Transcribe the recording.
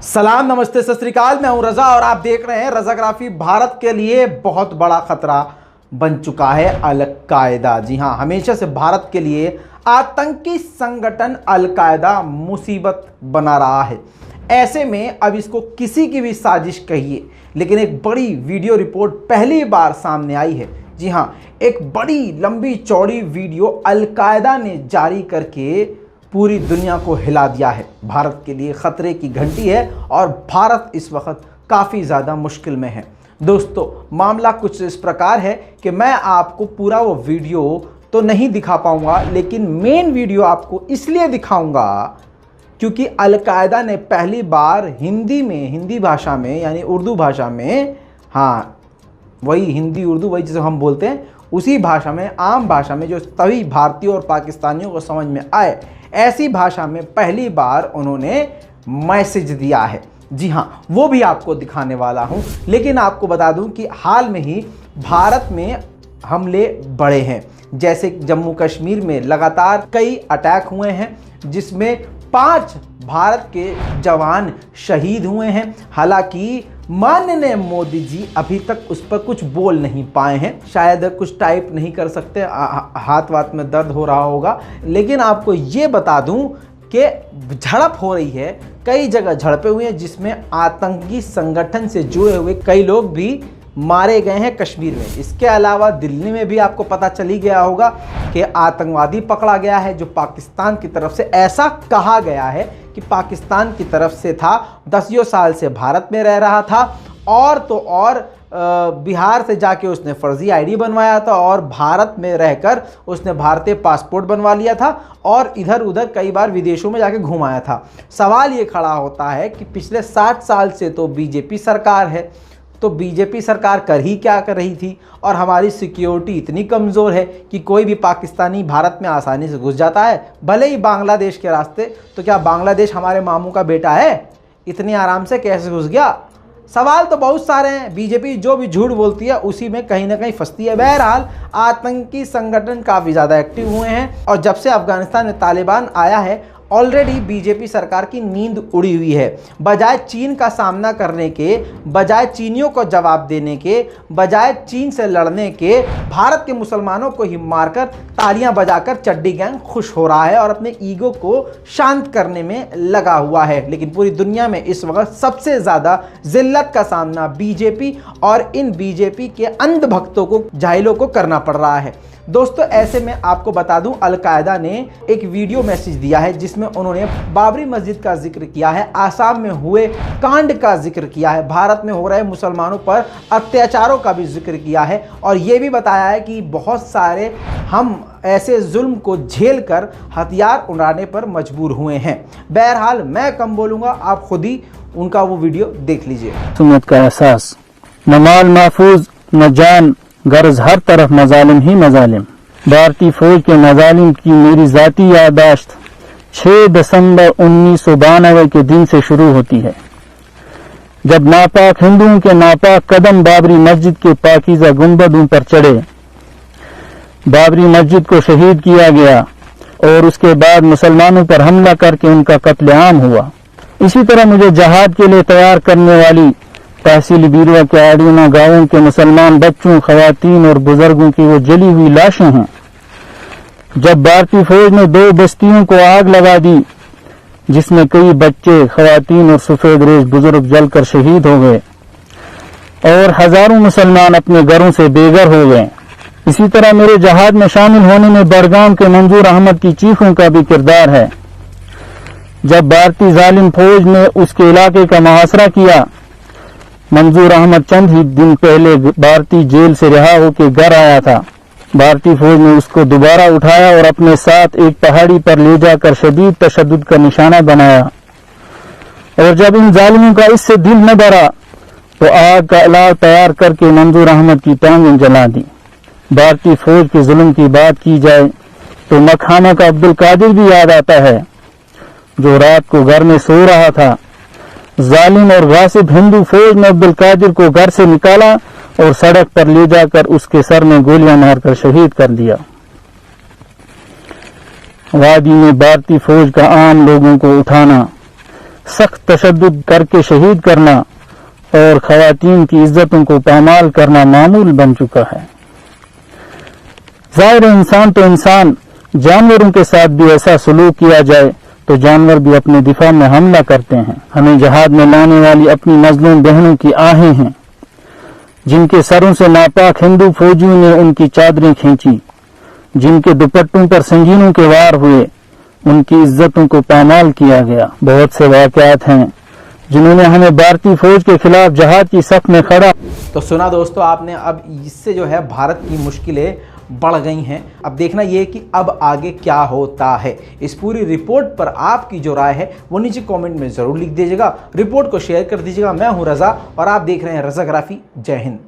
सलाम, नमस्ते, सत श्री अकाल। मैं हूं रजा और आप देख रहे हैं रजाग्राफी। भारत के लिए बहुत बड़ा खतरा बन चुका है अल-कायदा। जी हां, हमेशा से भारत के लिए आतंकी संगठन अल-कायदा मुसीबत बना रहा है। ऐसे में अब इसको किसी की भी साजिश कहिए, लेकिन एक बड़ी वीडियो रिपोर्ट पहली बार सामने आई है। जी हां, एक बड़ी लंबी चौड़ी वीडियो अल-कायदा ने जारी करके पूरी दुनिया को हिला दिया है। भारत के लिए खतरे की घंटी है और भारत इस वक्त काफ़ी ज़्यादा मुश्किल में है। दोस्तों, मामला कुछ इस प्रकार है कि मैं आपको पूरा वो वीडियो तो नहीं दिखा पाऊंगा, लेकिन मेन वीडियो आपको इसलिए दिखाऊंगा क्योंकि अल-कायदा ने पहली बार हिंदी भाषा में, यानी उर्दू भाषा में, हाँ वही हिंदी उर्दू वही जिसे हम बोलते हैं, उसी भाषा में, आम भाषा में, जो सभी भारतीयों और पाकिस्तानियों को समझ में आए, ऐसी भाषा में पहली बार उन्होंने मैसेज दिया है। जी हाँ, वो भी आपको दिखाने वाला हूँ। लेकिन आपको बता दूँ कि हाल में ही भारत में हमले बढ़े हैं। जैसे जम्मू कश्मीर में लगातार कई अटैक हुए हैं, जिसमें 5 भारत के जवान शहीद हुए हैं। हालांकि माननीय मोदी जी अभी तक उस पर कुछ बोल नहीं पाए हैं, शायद कुछ टाइप नहीं कर सकते, हाथ वाथ में दर्द हो रहा होगा। लेकिन आपको ये बता दूं कि झड़प हो रही है, कई जगह झड़पें हुई हैं, जिसमें आतंकी संगठन से जुड़े हुए कई लोग भी मारे गए हैं कश्मीर में। इसके अलावा दिल्ली में भी आपको पता चली गया होगा कि आतंकवादी पकड़ा गया है, जो पाकिस्तान की तरफ से, ऐसा कहा गया है कि पाकिस्तान की तरफ से था, 10 साल से भारत में रह रहा था, और तो और बिहार से जाके उसने फर्जी आईडी बनवाया था और भारत में रहकर उसने भारतीय पासपोर्ट बनवा लिया था और इधर उधर कई बार विदेशों में जाके घुमाया था। सवाल ये खड़ा होता है कि पिछले 60 साल से तो बीजेपी सरकार है, तो बीजेपी सरकार कर ही क्या कर रही थी, और हमारी सिक्योरिटी इतनी कमज़ोर है कि कोई भी पाकिस्तानी भारत में आसानी से घुस जाता है, भले ही बांग्लादेश के रास्ते। तो क्या बांग्लादेश हमारे मामू का बेटा है? इतनी आराम से कैसे घुस गया? सवाल तो बहुत सारे हैं। बीजेपी जो भी झूठ बोलती है उसी में कहीं ना कहीं फंसती है। बहरहाल, आतंकी संगठन काफ़ी ज़्यादा एक्टिव हुए हैं और जब से अफगानिस्तान में तालिबान आया है, ऑलरेडी बीजेपी सरकार की नींद उड़ी हुई है। बजाय चीन का सामना करने के, बजाय चीनियों को जवाब देने के, बजाय चीन से लड़ने के, भारत के मुसलमानों को ही मारकर तालियां बजाकर चड्डी गैंग खुश हो रहा है और अपने ईगो को शांत करने में लगा हुआ है। लेकिन पूरी दुनिया में इस वक्त सबसे ज़्यादा जिल्लत का सामना बीजेपी और इन बीजेपी के अंधभक्तों को, जाहिलों को करना पड़ रहा है। दोस्तों, ऐसे में आपको बता दूं, अल-कायदा ने एक वीडियो मैसेज दिया है जिसमें उन्होंने बाबरी मस्जिद का जिक्र किया है, आसाम में हुए कांड का जिक्र किया है, भारत में हो रहे मुसलमानों पर अत्याचारों का भी जिक्र किया है, और ये भी बताया है कि बहुत सारे हम ऐसे जुल्म को झेल कर हथियार उड़ाने पर मजबूर हुए हैं। बहरहाल, मैं कम बोलूँगा, आप खुद ही उनका वो वीडियो देख लीजिए। सुन्नत का एहसास, न माल महफूज न जान, गर्ज हर तरफ मजालिम ही मजालिम। भारतीय फौज के मजालिम की मेरी जाती याददाश्त 6 दिसंबर 1992 के दिन से शुरू होती है, जब नापाक हिंदुओं के नापाक कदम बाबरी मस्जिद के पाकीज़ा गुंबदों पर चढ़े। बाबरी मस्जिद को शहीद किया गया और उसके बाद मुसलमानों पर हमला करके उनका कत्लेआम हुआ। इसी तरह मुझे जहाद के लिए तैयार करने वाली तहसील बीरवा के आड़ीना गांवों के मुसलमान बच्चों, खवातीन और बुजुर्गों की वो जली हुई लाशें हैं। जब भारतीय फौज ने 2 बस्तियों को आग लगा दी, जिसमें कई बच्चे, खवातीन और सफेद रेश बुजुर्ग जलकर शहीद हो गए और हजारों मुसलमान अपने घरों से बेघर हो गए। इसी तरह मेरे जहाद में शामिल होने में बड़गाम के मंजूर अहमद की चीखों का भी किरदार है। जब भारतीय जालिम फौज ने उसके इलाके का मुहासरा किया, मंजूर अहमद चंद ही दिन पहले भारतीय जेल से रिहा होकर घर आया था। भारतीय फौज ने उसको दोबारा उठाया और अपने साथ एक पहाड़ी पर ले जाकर शदीद तशद्दुद का निशाना बनाया, और जब इन जालिमों का इससे दिल न भरा तो आग का इलाज तैयार करके मंजूर अहमद की टांगें जला दी। भारतीय फौज के जुल्म की बात की जाए तो मखाना का अब्दुल कादिर भी याद आता है, जो रात को घर में सो रहा था। जालिम और गासिब हिंदू फौज ने अब्दुल कादिर को घर से निकाला और सड़क पर ले जाकर उसके सर में गोलियां मारकर शहीद कर दिया। वादी में भारतीय फौज का आम लोगों को उठाना, सख्त तशद्दुद करके शहीद करना और खवातीन की इज्जतों को पामाल करना मामूल बन चुका है। ज़ाहिर इंसान तो इंसान, जानवरों के साथ भी ऐसा सलूक किया जाए तो जानवर भी अपने दिफा में हमला करते हैं। हमें जहाद में लाने वाली अपनी मजलूम बहनों की आहें हैं, जिनके सरों से नापाक हिंदू फौजियों ने उनकी चादरें खींची, जिनके दुपट्टों पर संगीनों के वार हुए, उनकी इज्जतों को पामाल किया गया। बहुत से वाक़यात हैं जिन्होंने हमें भारतीय फौज के खिलाफ जहाद की सफ में खड़ा। तो सुना दोस्तों आपने, अब इससे जो है भारत की मुश्किलें बढ़ गई हैं। अब देखना ये कि अब आगे क्या होता है। इस पूरी रिपोर्ट पर आपकी जो राय है वो नीचे कमेंट में ज़रूर लिख दीजिएगा। रिपोर्ट को शेयर कर दीजिएगा। मैं हूं रज़ा और आप देख रहे हैं रज़ाग्राफी। जय हिंद।